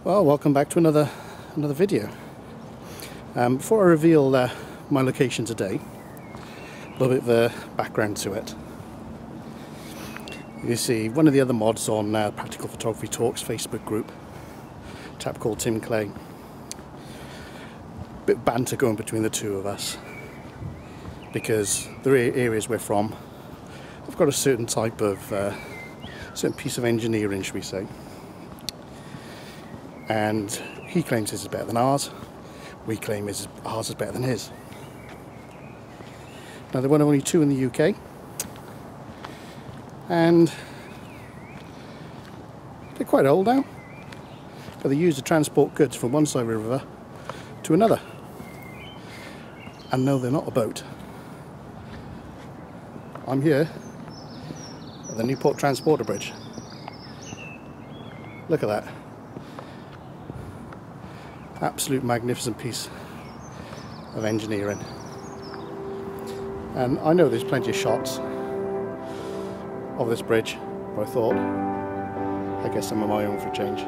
Well, welcome back to another video. Before I reveal my location today, a little bit of a background to it. You see, one of the other mods on Practical Photography Talks Facebook group, a chap called Tim Clay. Bit of banter going between the two of us, because the areas we're from, I've got a certain type of, certain piece of engineering, should we say. And he claims his is better than ours. We claim ours is better than his. Now, there were only two in the UK, and they're quite old now, but they use to transport goods from one side of the river to another. And no, they're not a boat. I'm here at the Newport Transporter Bridge. Look at that. Absolute magnificent piece of engineering. And I know there's plenty of shots of this bridge, but I thought I'd get some of my own for a change.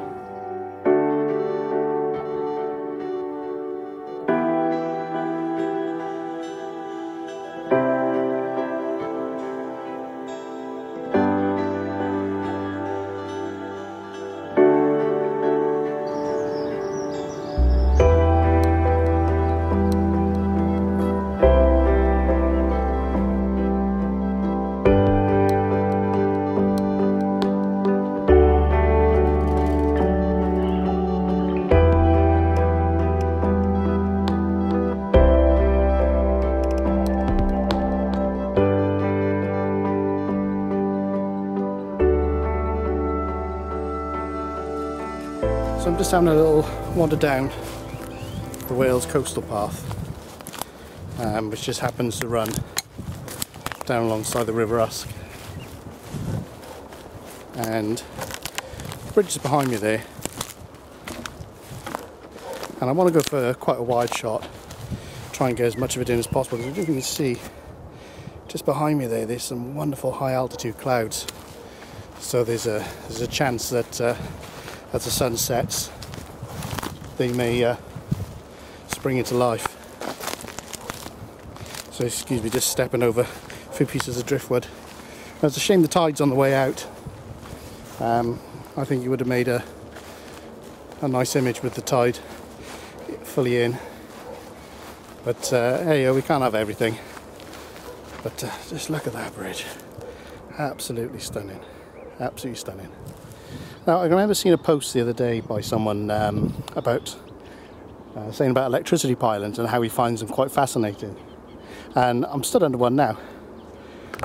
So I'm just having a little wander down the Wales coastal path, which just happens to run down alongside the River Usk. And the bridge is behind me there, and I want to go for quite a wide shot, try and get as much of it in as possible, because as you can see just behind me there's some wonderful high altitude clouds, so there's a chance that as the sun sets, they may spring into life. So excuse me, just stepping over a few pieces of driftwood. Now, it's a shame the tide's on the way out. I think you would have made a nice image with the tide fully in. But hey, we can't have everything. But just look at that bridge. Absolutely stunning. Absolutely stunning. Now, I remember seeing a post the other day by someone about saying about electricity pylons and how he finds them quite fascinating. And I'm stood under one now.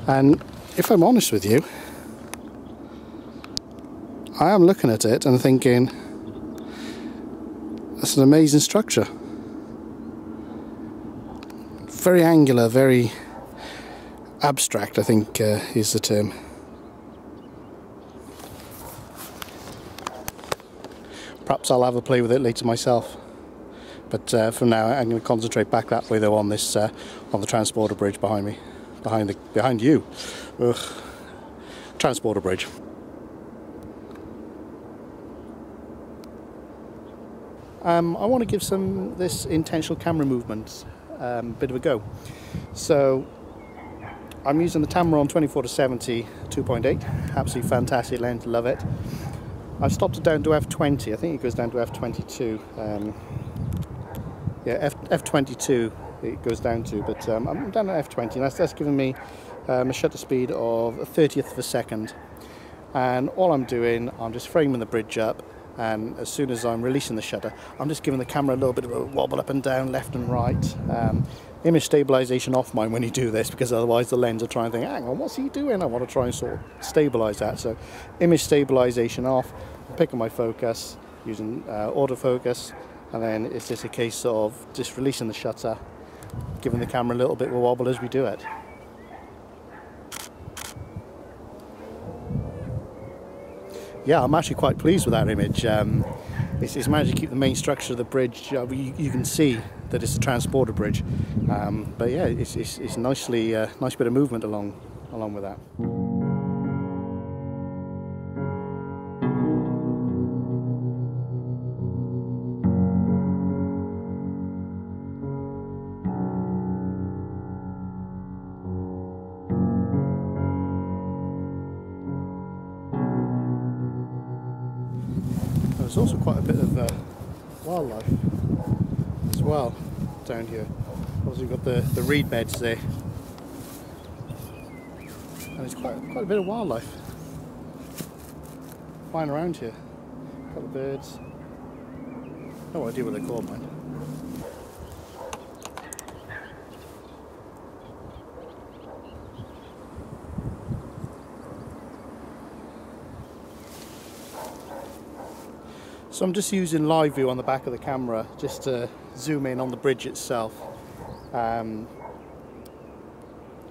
And if I'm honest with you, I am looking at it and thinking, that's an amazing structure. Very angular, very abstract, I think is the term. Perhaps I'll have a play with it later myself, but for now I'm going to concentrate back that way though on this on the transporter bridge behind me, behind you. Ugh. Transporter bridge. I want to give this intentional camera movement a bit of a go. So I'm using the Tamron 24-70 2.8, absolutely fantastic lens, love it. I've stopped it down to f20. I think it goes down to f22. Yeah, f22 it goes down to, but I'm down at f20, and that's giving me a shutter speed of a 30th of a second. And all I'm doing, I'm just framing the bridge up, and as soon as I'm releasing the shutter, I'm just giving the camera a little bit of a wobble up and down, left and right. Image stabilization off mine when you do this, because otherwise the lens will try and think, hang on, what's he doing? I want to try and sort of stabilize that. So image stabilization off, picking my focus using autofocus, and then it's just a case of just releasing the shutter, giving the camera a little bit of a wobble as we do it. Yeah, I'm actually quite pleased with that image. It's managed to keep the main structure of the bridge. You can see that it's a transporter bridge, but yeah, it's nicely nice bit of movement along with that. There's also quite a bit of wildlife as well down here. Obviously we've got the reed beds there, and there's quite a bit of wildlife flying around here. A couple of birds. No idea what they're called, man. So I'm just using live view on the back of the camera just to zoom in on the bridge itself,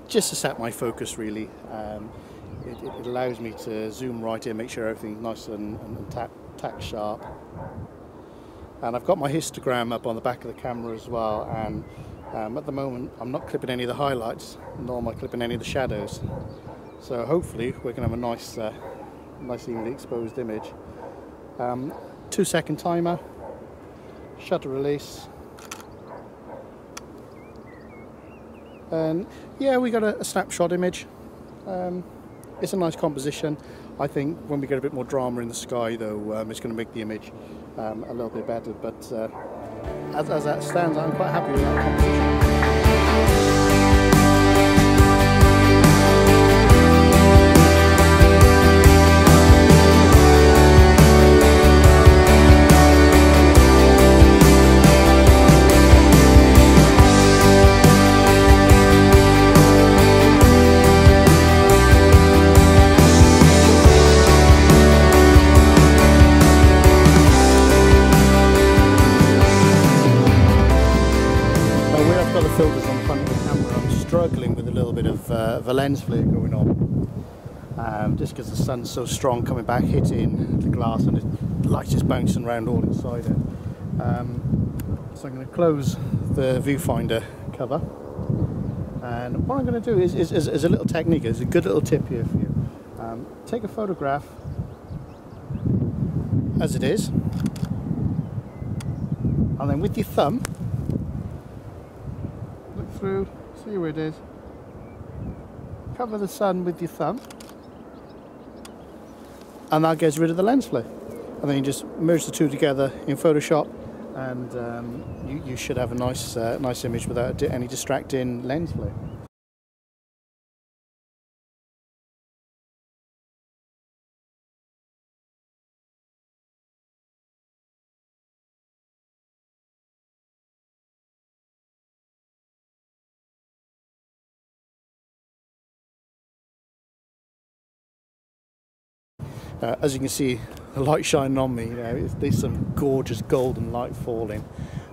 just to set my focus really. It allows me to zoom right in, make sure everything's nice and tack sharp. And I've got my histogram up on the back of the camera as well, and at the moment I'm not clipping any of the highlights, nor am I clipping any of the shadows. So hopefully we're going to have a nice evenly exposed image. 2-second timer, shutter release, and yeah, we got a snapshot image. It's a nice composition. I think when we get a bit more drama in the sky though, it's going to make the image a little bit better, but as that stands, I'm quite happy with that composition. Filters on the front of the camera, I'm struggling with a little bit of a lens flare going on, just because the sun's so strong coming back, hitting the glass, and the light is bouncing around all inside it. So I'm going to close the viewfinder cover, and what I'm going to do is a little technique, is a good little tip here for you. Take a photograph as it is, and then with your thumb through, see where it is, cover the sun with your thumb, and that gets rid of the lens flare, and then you just merge the two together in Photoshop, and you should have a nice image without any distracting lens flare. As you can see, the light shining on me, there's some gorgeous golden light falling.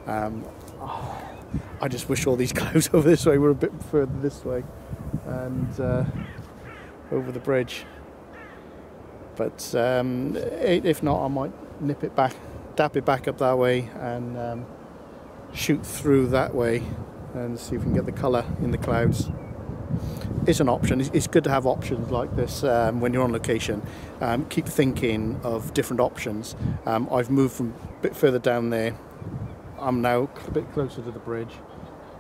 I just wish all these clouds over this way were a bit further this way, and over the bridge. But if not, I might nip it back, dap it back up that way, and shoot through that way and see if we can get the colour in the clouds. It's an option. It's good to have options like this when you're on location. Keep thinking of different options. I've moved from a bit further down there. I'm now a bit closer to the bridge.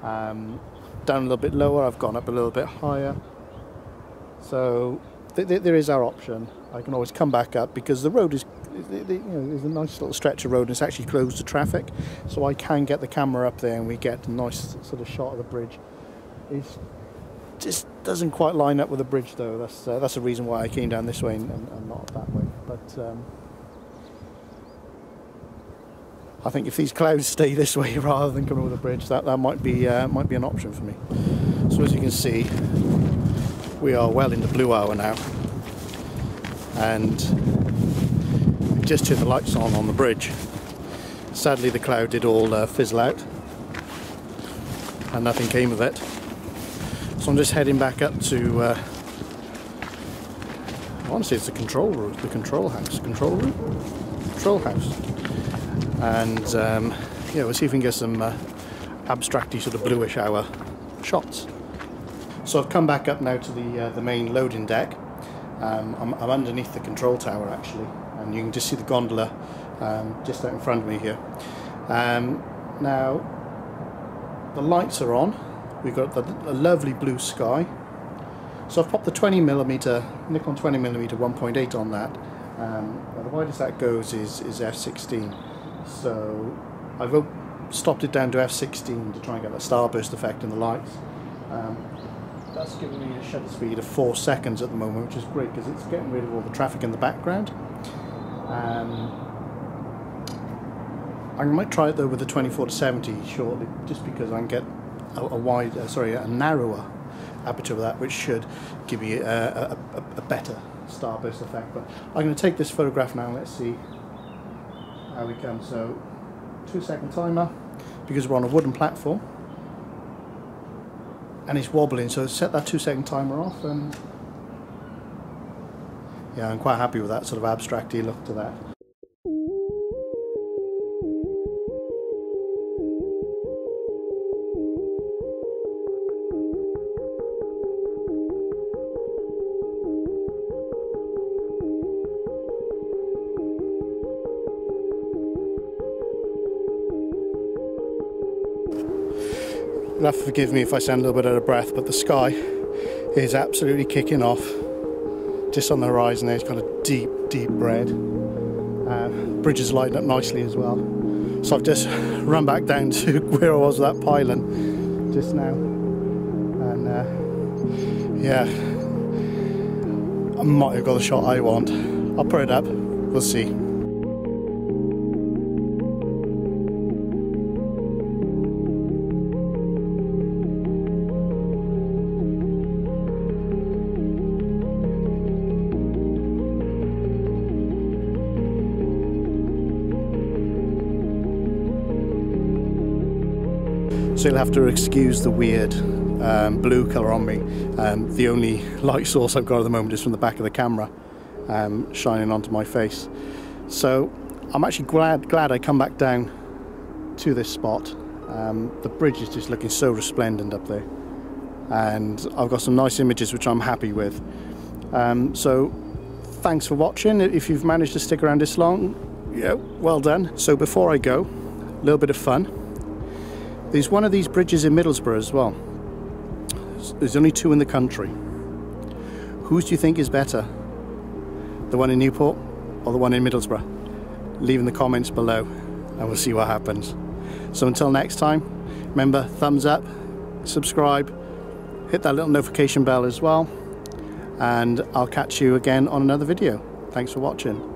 Down a little bit lower, I've gone up a little bit higher. So there is our option. I can always come back up because the road is, there's a nice little stretch of road and it's actually closed to traffic. So I can get the camera up there and we get a nice sort of shot of the bridge. It's just doesn't quite line up with the bridge though. That's the reason why I came down this way and not that way. But I think if these clouds stay this way rather than coming over the bridge, that might be an option for me. So as you can see, we are well into blue hour now, and we just turned the lights on the bridge. Sadly, the cloud did all fizzle out, and nothing came of it. So I'm just heading back up to, I want to say it's the control room, control house, and yeah, we'll see if we can get some abstracty sort of bluish hour shots. So I've come back up now to the main loading deck. I'm underneath the control tower actually, and you can just see the gondola just out in front of me here. Now the lights are on. We've got a lovely blue sky. So I've popped the 20mm Nikon 20mm 1.8 on that, Now the widest that goes is f16, so I've stopped it down to f16 to try and get that starburst effect in the lights. That's giving me a shutter speed of 4 seconds at the moment, which is great because it's getting rid of all the traffic in the background. I might try it though with the 24-70 shortly, just because I can get a narrower aperture with that, which should give me a better starburst effect. But I'm going to take this photograph now and let's see how we come. So 2-second timer, because we're on a wooden platform and it's wobbling, so set that 2-second timer off, and yeah, I'm quite happy with that sort of abstracty look to that. You'll have to forgive me if I sound a little bit out of breath, but the sky is absolutely kicking off. Just on the horizon there, it's got a deep, deep red. Bridge is lighting up nicely as well. So I've just run back down to where I was with that pylon just now. And yeah, I might have got the shot I want. I'll put it up, we'll see. So you'll have to excuse the weird blue colour on me. The only light source I've got at the moment is from the back of the camera, shining onto my face. So I'm actually glad I come back down to this spot. The bridge is just looking so resplendent up there, and I've got some nice images which I'm happy with. So thanks for watching. If you've managed to stick around this long, yeah, well done. So before I go, a little bit of fun. There's one of these bridges in Middlesbrough as well. There's only 2 in the country. Whose do you think is better? The one in Newport or the one in Middlesbrough? Leave in the comments below and we'll see what happens. So until next time, remember, thumbs up, subscribe, hit that little notification bell as well, and I'll catch you again on another video. Thanks for watching.